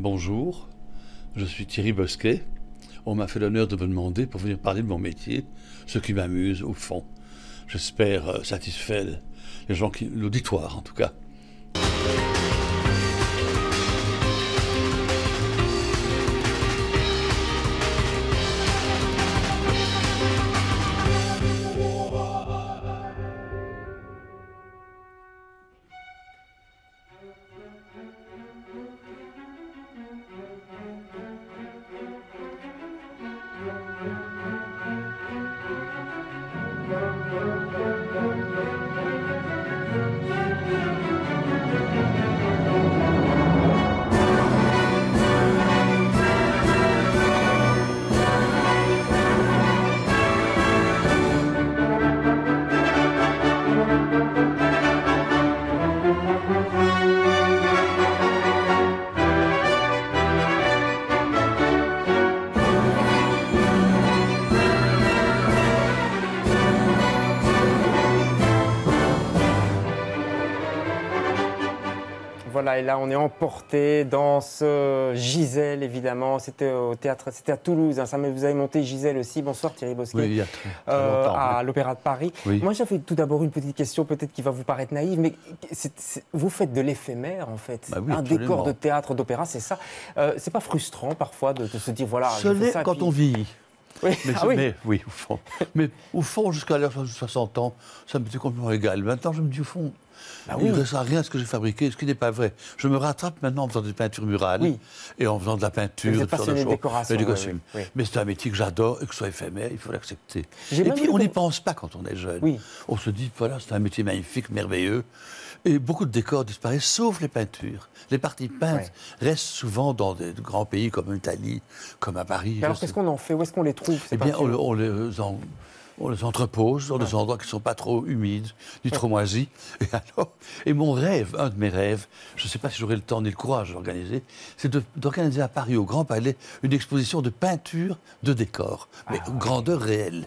Bonjour, je suis Thierry Bosquet. On m'a fait l'honneur de me demander pour venir parler de mon métier, ce qui m'amuse au fond. J'espère satisfaire les gens, l'auditoire en tout cas. Voilà, et là on est emporté dans ce Gisèle, évidemment. C'était au théâtre, c'était à Toulouse. Hein. Ça, vous avez monté Gisèle aussi. Bonsoir Thierry Bosquet. Oui, il y a très longtemps. À l'Opéra de Paris. Oui. Moi j'avais tout d'abord une petite question, peut-être qui va vous paraître naïve, mais vous faites de l'éphémère en fait. Bah oui, un absolument. décor de théâtre, d'opéra, c'est ça. C'est pas frustrant parfois de se dire voilà. Ce l'est quand puis... on vieillit. Oui. Mais oui, au fond. Mais au fond, jusqu'à l'âge de 60 ans, ça me était complètement égal. Maintenant, je me dis au fond, il ne reste à rien à ce que j'ai fabriqué, ce qui n'est pas vrai. Je me rattrape maintenant en faisant des peintures murales et en faisant de la peinture, vous êtes passionné de décoration. Oui. Mais c'est un métier que j'adore et que ce soit éphémère, il faut l'accepter. Et puis, on n'y pense pas quand on est jeune. Oui. On se dit, voilà, c'est un métier magnifique, merveilleux. Et beaucoup de décors disparaissent, sauf les peintures. Les parties peintes restent souvent dans des grands pays comme en Italie, comme à Paris. Mais alors, qu'est-ce qu'on en fait? Où est-ce qu'on les trouve? Eh bien, on les entrepose dans des endroits qui ne sont pas trop humides, ni trop moisis. Et mon rêve, un de mes rêves, je ne sais pas si j'aurai le temps ni le courage d'organiser, c'est d'organiser à Paris, au Grand Palais, une exposition de peinture de décors, mais grandeur réelle.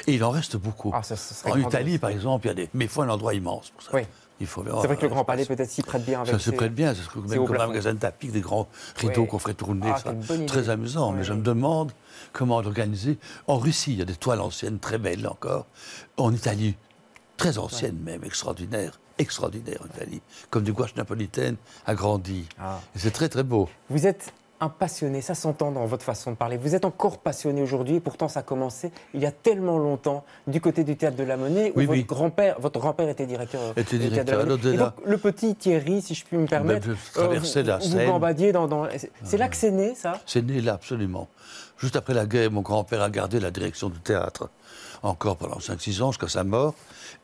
Et il en reste beaucoup. En Italie, par exemple, mais il faut un endroit immense pour ça. Oui. C'est vrai que le Grand Palais peut-être s'y prête bien avec ça se prête bien, c'est même comme un magasin de tapis, des grands rideaux qu'on ferait tourner, très amusant. Mais je me demande comment l'organiser. En Russie, il y a des toiles anciennes très belles encore. En Italie, très anciennes même, extraordinaires en Italie. Comme des gouaches napolitaines agrandies. Et c'est très très beau. Vous êtes un passionné, ça s'entend dans votre façon de parler. Vous êtes encore passionné aujourd'hui, et pourtant ça a commencé il y a tellement longtemps, du côté du Théâtre de la Monnaie, où votre grand-père était directeur. Était du Théâtre de la Monnaie. Et donc, le petit Thierry, si je puis me permettre, je traversais la Seine. Vous gambadiez dans... C'est là que c'est né, ça? C'est né là, absolument. Juste après la guerre, mon grand-père a gardé la direction du théâtre, encore pendant 5-6 ans, jusqu'à sa mort.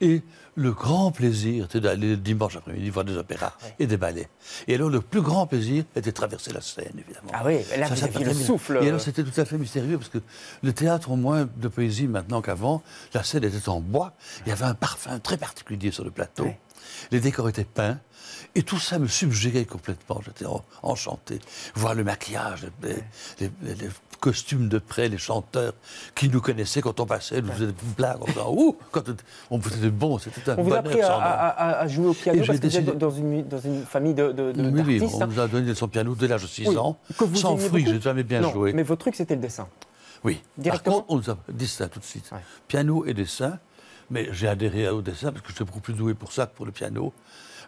Et le grand plaisir était d'aller le dimanche après-midi voir des opéras et des ballets. Et alors, le plus grand plaisir était de traverser la Seine, évidemment. Ah oui, là, vous aviez le souffle. Et alors, c'était tout à fait mystérieux, parce que le théâtre a moins de poésie maintenant qu'avant. La Seine était en bois. Il y avait un parfum très particulier sur le plateau. Oui. Les décors étaient peints. Et tout ça me subjuguait complètement. J'étais enchanté. Voir le maquillage, les costumes de près, les chanteurs qui nous connaissaient quand on passait, nous faisaient des blagues en disant « Ouh !» Quand on faisait des bons, c'était un bonheur. On vous a appris à jouer au piano parce que vous êtes dans une famille d'artistes. Oui, on nous a donné son piano dès l'âge de 6 ans. Sans fruit, j'ai jamais bien joué. Mais votre truc, c'était le dessin. Oui. Directement. Par contre, on nous a dit ça tout de suite. Piano et dessin. Mais j'ai adhéré au dessin parce que j'étais beaucoup plus doué pour ça que pour le piano.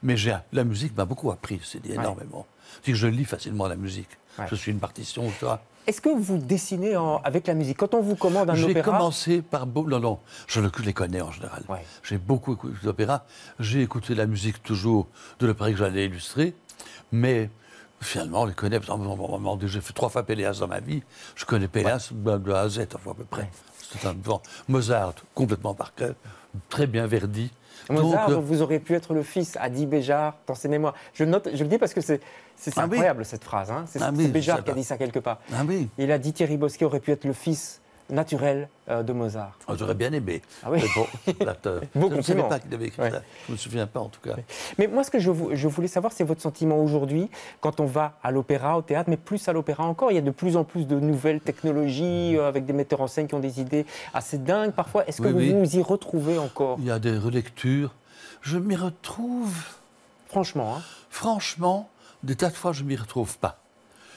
Mais la musique m'a beaucoup appris, c'est dit énormément. C'est que je lis facilement la musique. Je suis une partition, tu vois. Est-ce que vous dessinez avec la musique? Quand on vous commande un opéra... J'ai commencé par... Non, je les connais en général. J'ai beaucoup écouté l'opéra. J'ai écouté la musique toujours de l'opéra que j'allais illustrer. Mais finalement, on les connaît. J'ai fait 3 fois Péléas dans ma vie. Je connais Péléas de A à Z, à peu près. C'est un Mozart, complètement par cœur. Très bien Verdi. Mozart, vous auriez pu être le fils Adi Béjart dans ses mémoires. Je le dis parce que c'est incroyable cette phrase. Hein. C'est Béjart qui a dit ça quelque part. Il a dit Thierry Bosquet aurait pu être le fils naturel de Mozart. J'aurais bien aimé. Mais bon, je ne savais pas qu'il avait écrit ça. Je ne me souviens pas en tout cas. Mais moi, ce que je voulais savoir, c'est votre sentiment aujourd'hui quand on va à l'opéra, au théâtre, mais plus à l'opéra encore. Il y a de plus en plus de nouvelles technologies avec des metteurs en scène qui ont des idées assez dingues parfois. Est-ce que vous vous y retrouvez encore? Il y a des relectures. Je m'y retrouve. Franchement. Franchement, des tas de fois, je ne m'y retrouve pas.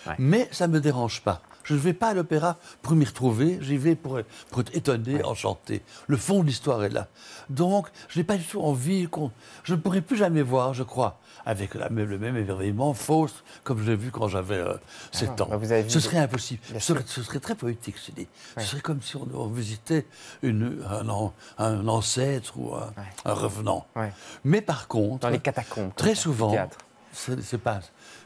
Ouais. Mais ça ne me dérange pas. Je ne vais pas à l'opéra pour m'y retrouver, j'y vais pour être étonné, enchanté. Le fond de l'histoire est là. Donc, je n'ai pas du tout envie qu'on... Je ne pourrai plus jamais voir, je crois, avec le même émerveillement, Faust, comme je l'ai vu quand j'avais 7 ans. Bah vous avez vu Ce serait impossible. Bien Ce serait très poétique, je dis. Ce serait comme si on visitait un ancêtre ou un revenant. Ouais. Mais par contre, Dans les catacombes. très comme ça, du souvent, théâtre. c'est pas,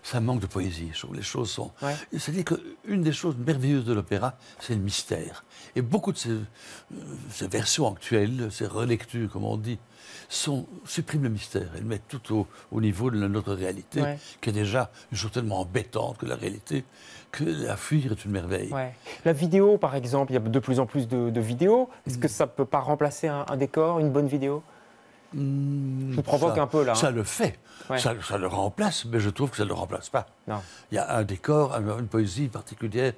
ça manque de poésie. Je trouve les choses sont. Ouais. C'est-à-dire qu'une des choses merveilleuses de l'opéra, c'est le mystère. Et beaucoup de ces versions actuelles, ces relectures, comme on dit, suppriment le mystère. Elles mettent tout au niveau de notre réalité, qui est déjà une chose tellement embêtante que la réalité, que la fuir est une merveille. Ouais. La vidéo, par exemple, il y a de plus en plus de vidéos. Est-ce que ça ne peut pas remplacer un décor, une bonne vidéo? Je vous provoque un peu là. Ça le fait, Ouais. ça le remplace, mais je trouve que ça ne le remplace pas. Non. Il y a un décor, une poésie particulière.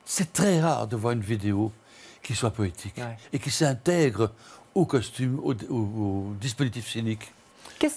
C'est très rare de voir une vidéo qui soit poétique et qui s'intègre au costume, au dispositif scénique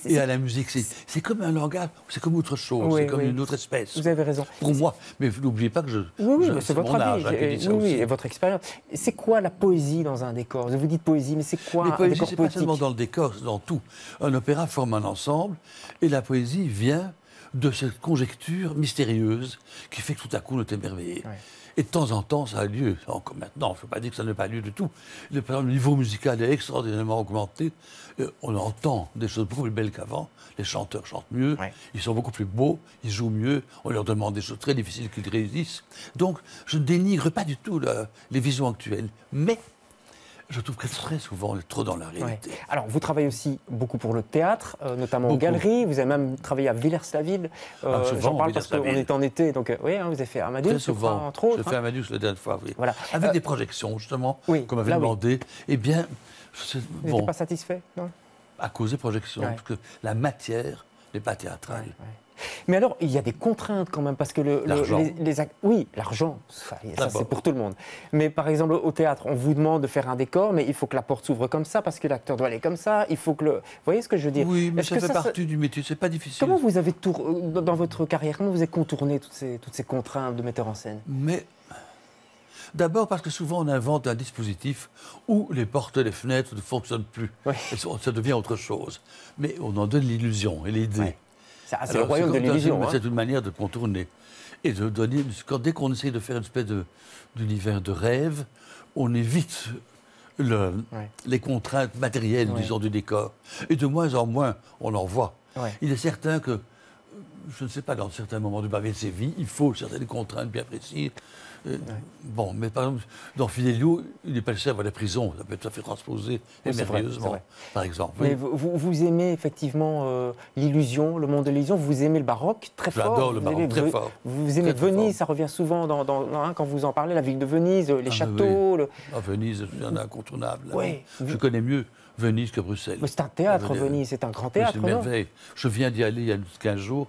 et à la musique. C'est comme un langage, c'est comme autre chose, c'est comme une autre espèce. Vous avez raison. Pour moi, mais n'oubliez pas que mais c'est votre mon avis. âge qui dit ça aussi. Et votre expérience. C'est quoi la poésie dans un décor? Vous dites poésie, mais c'est quoi Mais un poésie, décor c'est pas poétique? seulement dans le décor, c'est dans tout. Un opéra forme un ensemble, et la poésie vient de cette conjecture mystérieuse qui fait que tout à coup on est émerveillé. Ouais. Et de temps en temps, ça a lieu. Encore maintenant, il ne faut pas dire que ça n'a pas lieu du tout. Par exemple, le niveau musical est extraordinairement augmenté. On entend des choses beaucoup plus belles qu'avant. Les chanteurs chantent mieux, ils sont beaucoup plus beaux, ils jouent mieux. On leur demande des choses très difficiles qu'ils réussissent. Donc, je ne dénigre pas du tout les visions actuelles. Mais je trouve que très souvent, on est trop dans la réalité. Alors, vous travaillez aussi beaucoup pour le théâtre, notamment en Beaucoup. galerie. Vous avez même travaillé à Villers-la-Ville. Souvent, J'en parle parce qu'on Villers-la-Ville. est en été. Donc, vous avez fait Amadeus, Très je crois, souvent. entre autres. J'ai fait Amadeus la dernière fois, oui. Voilà. Avec des projections, justement, qu'on m'avait là, demandé. Eh bien, Vous n'êtes pas satisfait, non? à cause des projections, parce que la matière n'est pas théâtrale. Mais alors, il y a des contraintes quand même, parce que L'argent. Oui, l'argent, ça c'est pour tout le monde. Mais par exemple, au théâtre, on vous demande de faire un décor, mais il faut que la porte s'ouvre comme ça, parce que l'acteur doit aller comme ça, il faut que Vous voyez ce que je veux dire? Oui, mais Est-ce ça que fait partie du métier, c'est pas difficile. Comment vous avez, dans votre carrière, comment vous avez contourné toutes ces contraintes de metteur en scène? Mais d'abord parce que souvent on invente un dispositif où les portes et les fenêtres ne fonctionnent plus. Et ça devient autre chose. Mais on en donne l'illusion et l'idée. C'est le royaume de l'illusion. C'est une manière de contourner. Et de donner, dès qu'on essaie de faire une espèce d'univers de rêve, on évite les contraintes matérielles, disons, du décor. Et de moins en moins, on en voit. Il est certain que, je ne sais pas, dans certains moments du pavé de Séville, il faut certaines contraintes bien précises. Bon, mais par exemple, dans Fidelio, il n'est pas le serveur à la prison, ça peut être tout à fait transposé merveilleusement, par exemple. Mais vous aimez effectivement l'illusion, le monde de l'illusion, vous aimez le baroque très fort. J'adore le baroque, très fort. Vous aimez très Venise, fort. Ça revient souvent quand vous en parlez, la ville de Venise, les châteaux. Oui. Venise, c'est un incontournable. Oui. Je connais mieux Venise que Bruxelles. Mais c'est un théâtre, Venise, c'est un grand théâtre. C'est une merveille. Je viens d'y aller il y a 15 jours,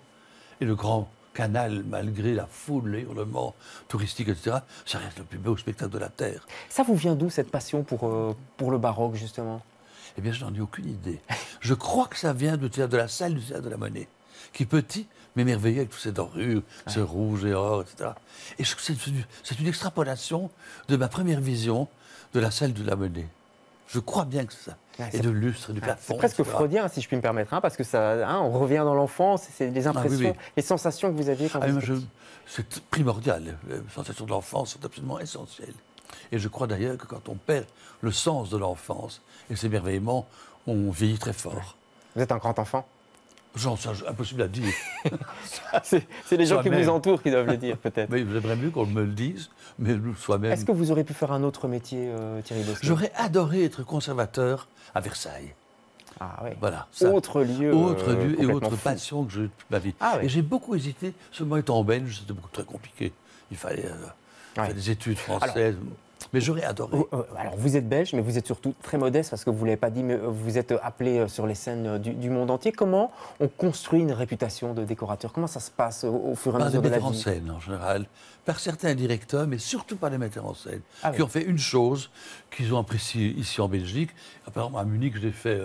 et le grand canal, malgré la foule, les hurlements touristiques, etc., ça reste le plus beau spectacle de la Terre. Ça vous vient d'où, cette passion pour le baroque, justement? Eh bien, je n'en ai aucune idée. Je crois que ça vient de la salle du Théâtre de la Monnaie, qui, petit, m'émerveillait avec toutes ces dorures, ce rouge et or, etc. Et c'est une extrapolation de ma première vision de la salle de la Monnaie. Je crois bien que c'est ça. Et de lustre, du plafond. C'est presque etc. freudien, si je puis me permettre, parce que ça, on revient dans l'enfance, c'est les impressions, les sensations que vous aviez quand vous étiez petit. C'est primordial. Les sensations de l'enfance sont absolument essentielles. Et je crois d'ailleurs que quand on perd le sens de l'enfance et ses émerveillements, on vieillit très fort. Vous êtes un grand enfant? Impossible à dire. C'est les gens qui vous entourent qui doivent le dire, peut-être. Oui, j'aimerais mieux qu'on me le dise, mais soi-même. Est-ce que vous auriez pu faire un autre métier, Thierry Bosquet? J'aurais adoré être conservateur à Versailles. Ah oui. Voilà. Autre lieu. Et autre passion que j'ai eu toute ma vie. Et j'ai beaucoup hésité, seulement étant belge, c'était très compliqué. Il fallait faire des études françaises. Mais j'aurais adoré. Alors, vous êtes belge, mais vous êtes surtout très modeste, parce que vous ne l'avez pas dit, mais vous êtes appelé sur les scènes du monde entier. Comment on construit une réputation de décorateur? Comment ça se passe au fur et à mesure de la vie? Par des metteurs en scène, en général. Par certains directeurs, mais surtout par les metteurs en scène, qui ont fait une chose qu'ils ont appréciée ici en Belgique. Apparemment, à Munich, j'ai fait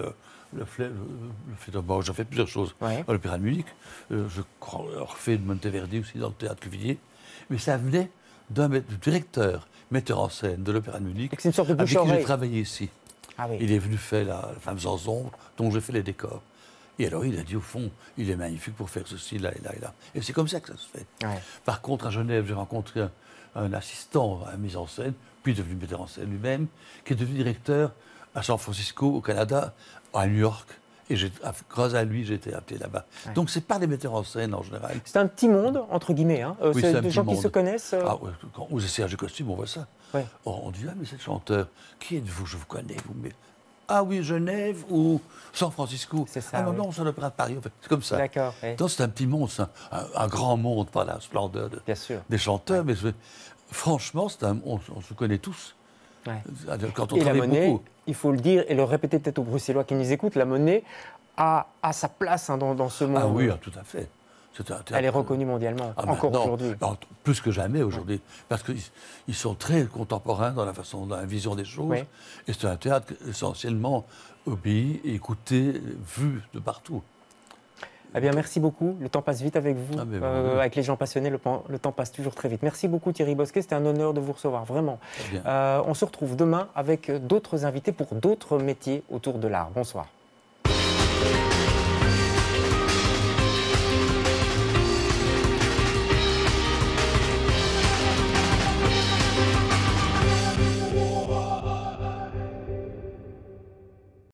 Bon, j'en fais plusieurs choses. Ouais. À l'Opéra de Munich, je crois avoir fait de Monteverdi aussi dans le théâtre Cuvillier. Mais ça venait du directeur, metteur en scène de l'Opéra de Munich, C'est une sorte de avec qui bouche-oreille. j'ai travaillé ici. Ah oui. Il est venu faire la femme sans ombre, dont j'ai fait les décors. Et alors il a dit, au fond, il est magnifique pour faire ceci, là et là et là. Et c'est comme ça que ça se fait. Ouais. Par contre, à Genève, j'ai rencontré un assistant à la mise en scène, puis devenu metteur en scène lui-même, qui est devenu directeur à San Francisco, au Canada, à New York. Et grâce à lui, j'ai été appelé là-bas. Ouais. Donc, c'est pas les metteurs en scène en général. C'est un petit monde, entre guillemets. Hein. Oui, c'est un des petit gens qui monde. se connaissent. Ah, ouais, quand vous essayez du costume, on voit ça. Ouais. Oh, on dit, ah, mais c'est le chanteur. Qui êtes-vous? Je vous connais, vous. Mais... Ah oui, Genève ou San Francisco. C'est ça, Ah non, oui. non, c'est l'Opéra de Paris. En fait. C'est comme ça. D'accord. Ouais. Donc, c'est un petit monde, c'est un grand monde par la splendeur Bien sûr. des chanteurs. Mais franchement, on se connaît tous. Ouais. Quand on Et la travaille monnaie, beaucoup. il faut le dire et le répéter peut-être aux Bruxellois qui nous écoutent, la monnaie a sa place hein, dans ce monde. Ah oui, tout à fait. C'est un théâtre. Elle est reconnue mondialement, encore maintenant, aujourd'hui. Plus que jamais aujourd'hui. Parce qu'ils sont très contemporains dans dans la vision des choses. Oui. Et c'est un théâtre essentiellement obéi, écouté, vu de partout. Eh bien, merci beaucoup. Le temps passe vite avec vous. Ah, mais avec les gens passionnés, le temps passe toujours très vite. Merci beaucoup Thierry Bosquet, c'était un honneur de vous recevoir, vraiment. Très bien. On se retrouve demain avec d'autres invités pour d'autres métiers autour de l'art. Bonsoir.